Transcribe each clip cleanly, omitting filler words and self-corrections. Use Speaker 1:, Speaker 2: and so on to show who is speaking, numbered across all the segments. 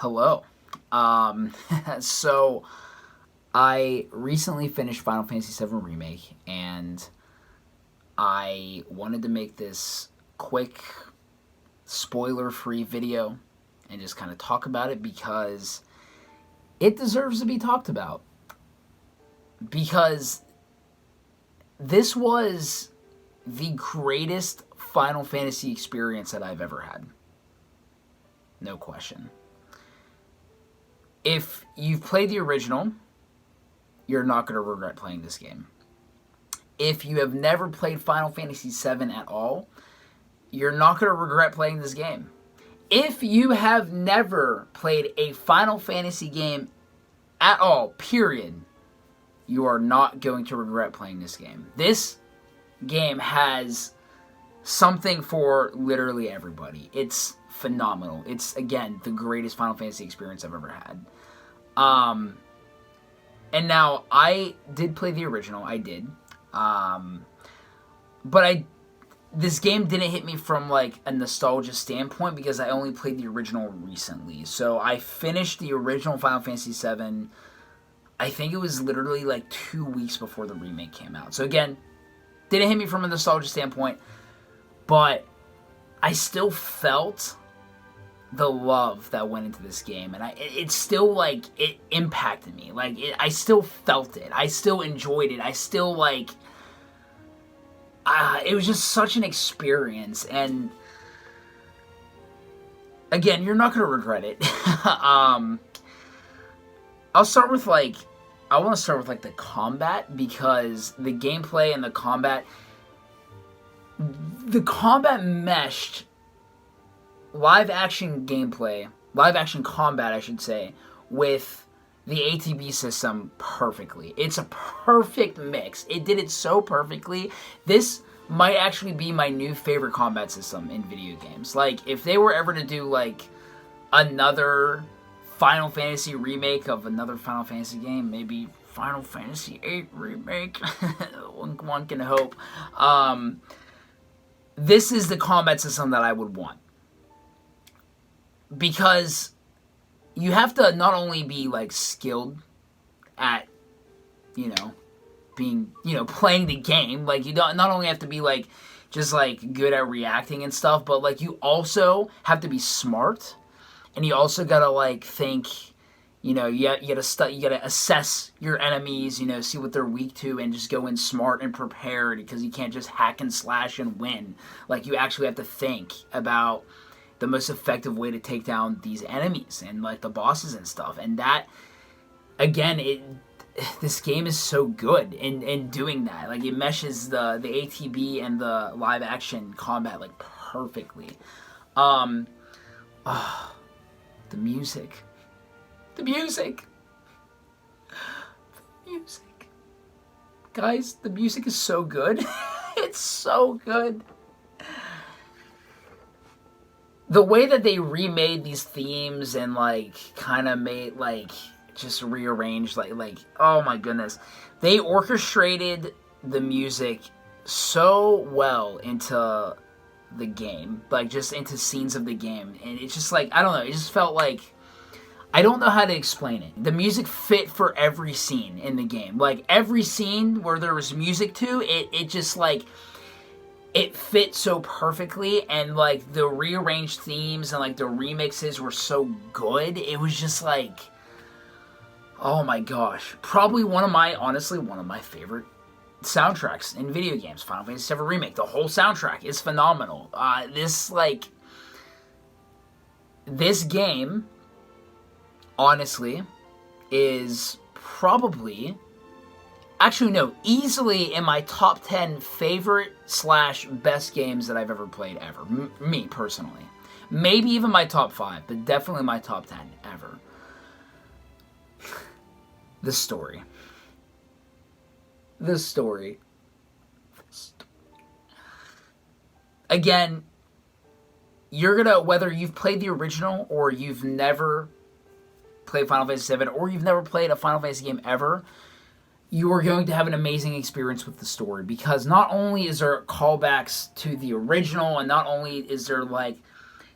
Speaker 1: Hello. So I recently finished Final Fantasy VII Remake, and I wanted to make this quick, spoiler-free video and just kind of talk about it because it deserves to be talked about. Because this was the greatest Final Fantasy experience that I've ever had. No question. If you've played the original, you're not going to regret playing this game. If you have never played Final Fantasy VII at all, you're not going to regret playing this game. If you have never played a Final Fantasy game at all, period, you are not going to regret playing this game. This game has something for literally everybody. It's phenomenal. It's, again, the greatest Final Fantasy experience I've ever had. And now, I did play the original. I did. But this game didn't hit me from, like, a nostalgia standpoint because I only played the original recently. So, I finished the original Final Fantasy VII, I think it was literally, like, 2 weeks before the remake came out. So, again, didn't hit me from a nostalgia standpoint, but I still felt the love that went into this game, and it still, like, it impacted me. Like, I still felt it. I still enjoyed it. I still, like, it was just such an experience, and again, you're not going to regret it. I'll start with, like, I want to start with, like, the combat, because the gameplay and the combat meshed live action combat, I should say, with the ATB system perfectly. It's a perfect mix. It did it so perfectly. This might actually be my new favorite combat system in video games. Like, if they were ever to do, like, another Final Fantasy remake of another Final Fantasy game, maybe Final Fantasy VIII remake, one can hope, this is the combat system that I would want. Because you have to not only be, like, skilled at, playing the game. Like, you don't not only have to be, like, just, like, good at reacting and stuff, but, like, you also have to be smart. And you also gotta, like, think, you gotta assess your enemies, see what they're weak to, and just go in smart and prepared, because you can't just hack and slash and win. Like, you actually have to think about the most effective way to take down these enemies and, like, the bosses and stuff. And that, again, this game is so good in doing that. Like, it meshes the ATB and the live action combat, like, perfectly. The music. The music. The music. Guys, the music is so good. It's so good. The way that they remade these themes and, like, kind of made, like, just rearranged, like, oh my goodness. They orchestrated the music so well into the game, like, just into scenes of the game. And it's just, like, I don't know, it just felt like, I don't know how to explain it. The music fit for every scene in the game. Like, every scene where there was music to, it just, like, it fit so perfectly, and, like, the rearranged themes and, like, the remixes were so good. It was just, like, oh my gosh. Probably one of my favorite soundtracks in video games. Final Fantasy VII Remake. The whole soundtrack is phenomenal. This game, honestly, is probably, actually, no, easily in my top 10 favorite / best games that I've ever played ever. Me, personally. Maybe even my top 5, but definitely my top 10 ever. The story. The story. Again, you're gonna, whether you've played the original or you've never played Final Fantasy VII or you've never played a Final Fantasy game ever, you are going to have an amazing experience with the story, because not only is there callbacks to the original, and not only is there, like,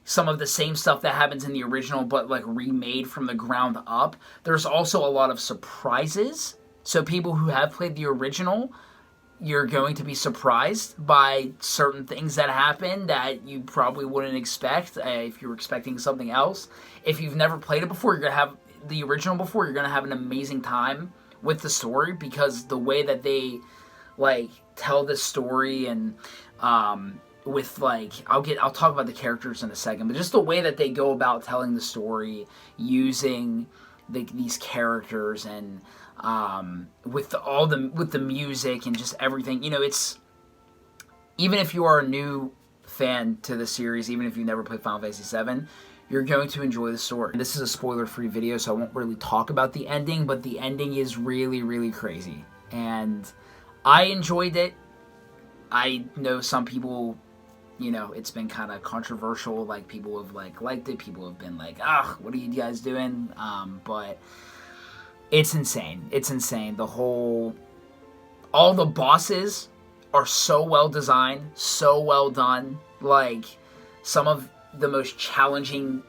Speaker 1: some of the same stuff that happens in the original, but like remade from the ground up. There's also a lot of surprises. So people who have played the original, you're going to be surprised by certain things that happen that you probably wouldn't expect if you were expecting something else. If you've never played it before, you're going to have the original before, you're going to have an amazing time with the story, because the way that they like tell the story, and with like I'll talk about the characters in a second, but just the way that they go about telling the story using these characters, and with the music and just everything, you know, it's, even if you are a new fan to the series, even if you've never played Final Fantasy VII, you're going to enjoy the story. This is a spoiler-free video, so I won't really talk about the ending, but the ending is really, really crazy. And I enjoyed it. I know some people, you know, it's been kind of controversial. Like, people have liked it. People have been like, "Ah, what are you guys doing?" But it's insane. It's insane. All the bosses are so well designed, so well done. Like, some of the most challenging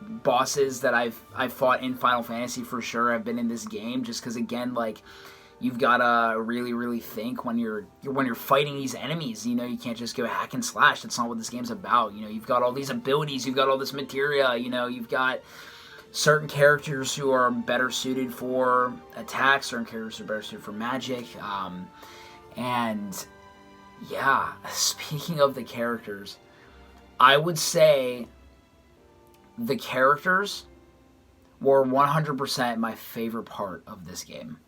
Speaker 1: bosses that I've fought in Final Fantasy for sure have been in this game, just because, again, like, you've got to really, really think when you're fighting these enemies. You know, you can't just go hack and slash. That's not what this game's about. You know, you've got all these abilities, you've got all this materia, you know, you've got certain characters who are better suited for attacks, certain characters are better suited for magic, and yeah, speaking of the characters, I would say the characters were 100% my favorite part of this game.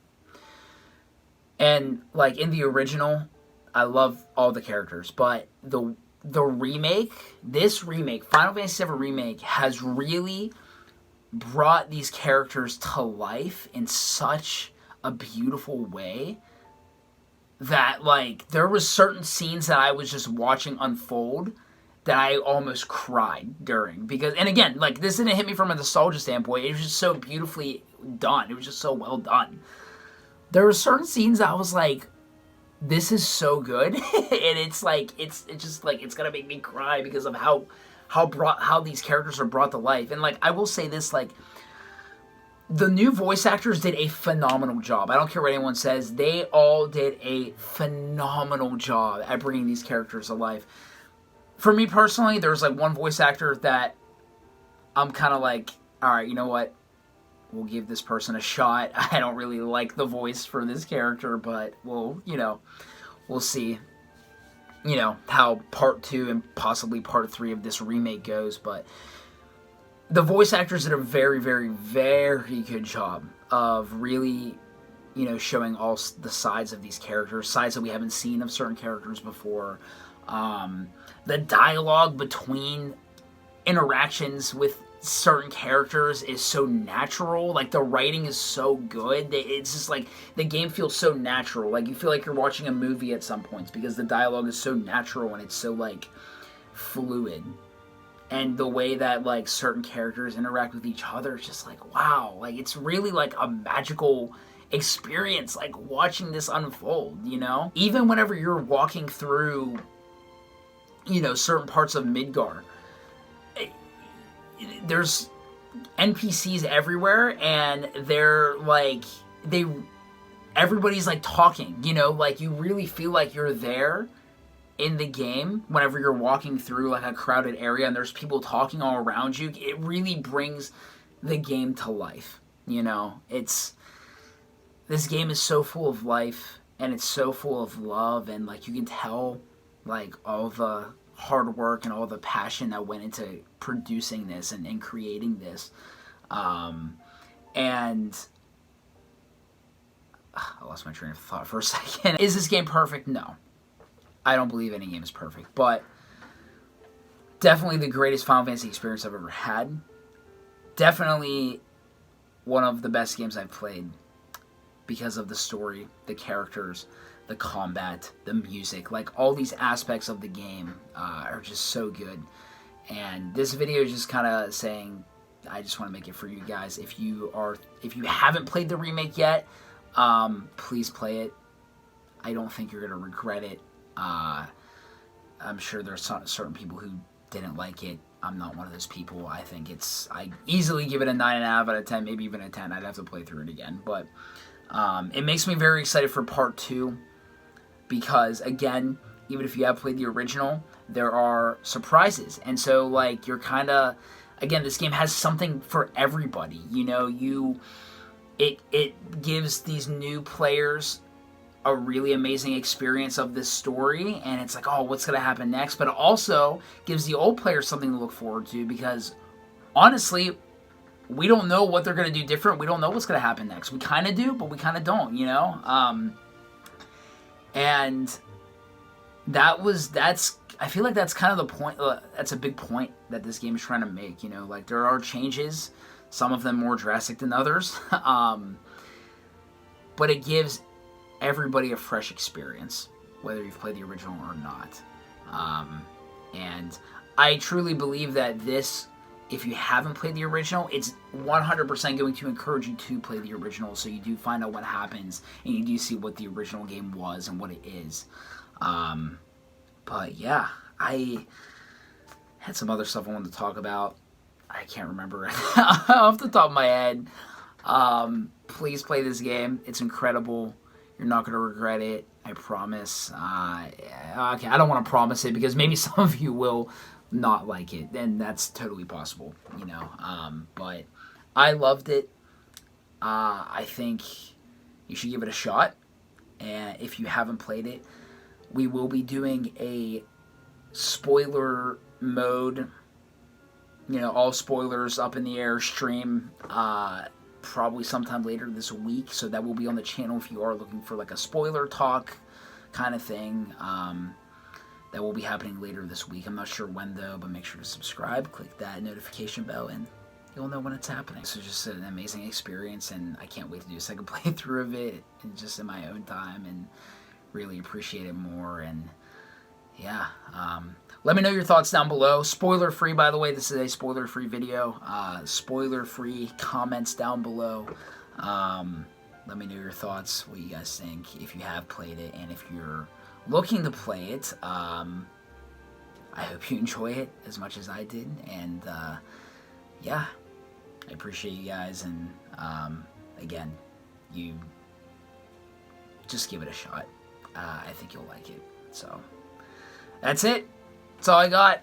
Speaker 1: And like in the original, I love all the characters, but the remake, Final Fantasy VII Remake, has really brought these characters to life in such a beautiful way that, like, there was certain scenes that I was just watching unfold that I almost cried during, because, and again, like, this didn't hit me from a nostalgia standpoint, it was just so beautifully done, it was just so well done. There were certain scenes that I was like, this is so good, and it's like, it's just like, it's gonna make me cry because of how these characters are brought to life. And like, I will say this, like, the new voice actors did a phenomenal job. I don't care what anyone says. They all did a phenomenal job at bringing these characters to life. For me personally, there's like one voice actor that I'm kind of like, all right, you know what? We'll give this person a shot. I don't really like the voice for this character, but we'll see, you know, how part 2 and possibly part 3 of this remake goes. But the voice actors did a very, very, very good job of really, you know, showing all the sides of these characters, sides that we haven't seen of certain characters before. The dialogue between interactions with certain characters is so natural. Like, the writing is so good. It's just like, the game feels so natural. Like, you feel like you're watching a movie at some points because the dialogue is so natural and it's so, like, fluid. And the way that, like, certain characters interact with each other is just like, wow. Like, it's really, like, a magical experience, like, watching this unfold, you know? Even whenever you're walking through, you know, certain parts of Midgar, there's NPCs everywhere, and they're, like, everybody's, like, talking, you know? Like, you really feel like you're there in the game whenever you're walking through, like, a crowded area and there's people talking all around you. It really brings the game to life, you know? This game is so full of life, and it's so full of love, and, like, you can tell, like, all the hard work and all the passion that went into producing this and creating this. And I lost my train of thought for a second. Is this game perfect? No. I don't believe any game is perfect, but definitely the greatest Final Fantasy experience I've ever had. Definitely one of the best games I've played because of the story, the characters, the combat, the music. Like, all these aspects of the game are just so good. And this video is just kind of saying, I just want to make it for you guys. If you haven't played the remake yet, please play it. I don't think you're going to regret it. I'm sure there's certain people who didn't like it, I'm not one of those people. I think I easily give it a 9.5 out of 10, maybe even a 10. I'd have to play through it again. But it makes me very excited for part 2 because, again, even if you have played the original, there are surprises. And so, like, you're kind of, again, this game has something for everybody. You know, it gives these new players a really amazing experience of this story, and it's like, oh, what's going to happen next? But it also gives the old players something to look forward to because, honestly, we don't know what they're going to do different. We don't know what's going to happen next. We kind of do, but we kind of don't, you know? And I feel like that's kind of the point, that's a big point that this game is trying to make, you know? Like, there are changes, some of them more drastic than others, but it gives everybody a fresh experience, whether you've played the original or not. And I truly believe that this, if you haven't played the original, it's 100% going to encourage you to play the original, so you do find out what happens, and you do see what the original game was and what it is. But yeah, I had some other stuff I wanted to talk about. I can't remember off the top of my head. Please play this game. It's incredible. You're not going to regret it. I promise. Okay, I don't want to promise it because maybe some of you will not like it, and that's totally possible, you know. But I loved it. I think you should give it a shot. And if you haven't played it, we will be doing a spoiler mode, you know, all spoilers up in the air stream, probably sometime later this week, so that will be on the channel if you are looking for like a spoiler talk kind of thing. That will be happening later this week. I'm not sure when though, but make sure to subscribe, click that notification bell, and you'll know when it's happening. So just an amazing experience, and I can't wait to do a second playthrough of it, and just in my own time, and really appreciate it more. And yeah, let me know your thoughts down below. Spoiler free, by the way. This is a spoiler free video. Spoiler free comments down below. Let me know your thoughts, what you guys think, if you have played it, and if you're looking to play it. I hope you enjoy it as much as I did, and yeah, I appreciate you guys, and again, you just give it a shot. I think you'll like it. So that's it. That's all I got.